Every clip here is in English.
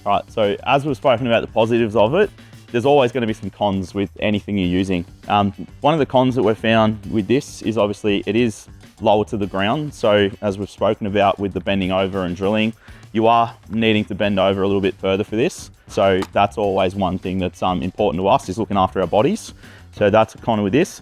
All right, so as we've spoken about the positives of it, there's always going to be some cons with anything you're using. One of the cons that we've found with this is obviously it is lower to the ground. So as we've spoken about with the bending over and drilling, you are needing to bend over a little bit further for this. So that's always one thing that's important to us, is looking after our bodies. So that's a con with this.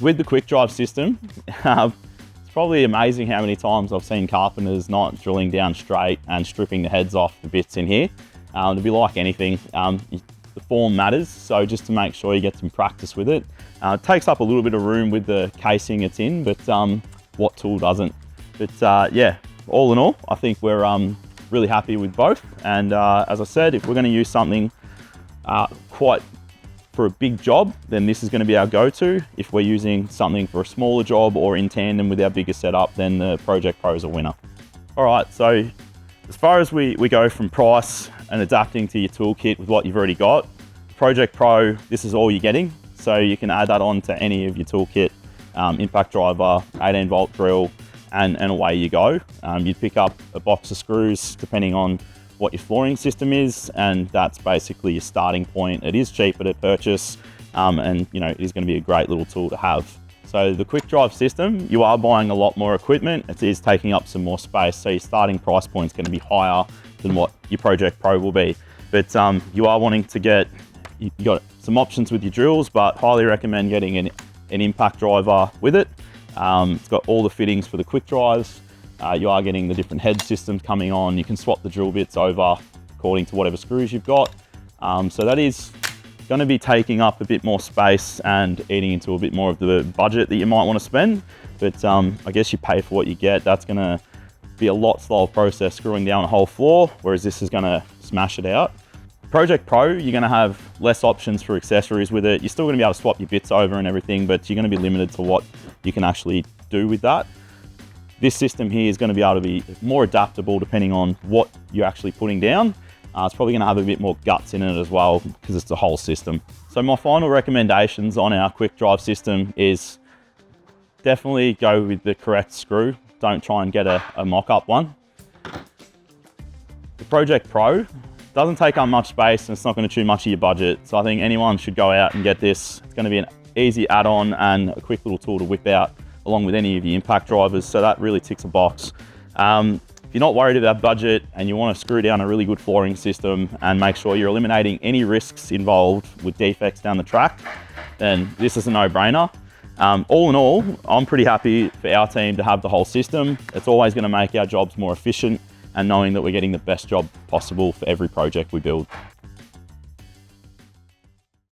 With the quick drive system, it's probably amazing how many times I've seen carpenters not drilling down straight and stripping the heads off the bits in here. To be like anything, the form matters, so just to make sure you get some practice with it. It takes up a little bit of room with the casing it's in, but what tool doesn't? But yeah, all in all, I think we're really happy with both. And as I said, if we're going to use something quite for a big job, then this is going to be our go-to. If we're using something for a smaller job or in tandem with our bigger setup, then the Project Pro is a winner. All right, so as far as we go from price and adapting to your toolkit with what you've already got, Project Pro, this is all you're getting. So you can add that on to any of your toolkit, impact driver, 18 volt drill, and away you go. You'd pick up a box of screws depending on what your flooring system is, and that's basically your starting point. It is cheaper to purchase, and you know, it is going to be a great little tool to have. So the quick drive system, you are buying a lot more equipment. It is taking up some more space, so your starting price point is going to be higher than what your Project Pro will be. But you are wanting to get, you got some options with your drills, but highly recommend getting an impact driver with it. It's got all the fittings for the quick drives. You are getting the different head systems coming on. You can swap the drill bits over according to whatever screws you've got. So that is going to be taking up a bit more space and eating into a bit more of the budget that you might want to spend. But I guess you pay for what you get. That's going to be a lot slower process screwing down a whole floor, whereas this is going to smash it out. Project Pro, you're going to have less options for accessories with it. You're still going to be able to swap your bits over and everything, but you're going to be limited to what you can actually do with that. This system here is going to be able to be more adaptable depending on what you're actually putting down. It's probably going to have a bit more guts in it as well because it's the whole system. So my final recommendations on our quick drive system is definitely go with the correct screw. Don't try and get a mock-up one. The Project Pro doesn't take up much space and it's not going to chew much of your budget. So I think anyone should go out and get this. It's going to be an easy add-on and a quick little tool to whip out along with any of your impact drivers. So that really ticks a box. If you're not worried about budget and you want to screw down a really good flooring system and make sure you're eliminating any risks involved with defects down the track, then this is a no-brainer. All in all, I'm pretty happy for our team to have the whole system. It's always going to make our jobs more efficient and knowing that we're getting the best job possible for every project we build.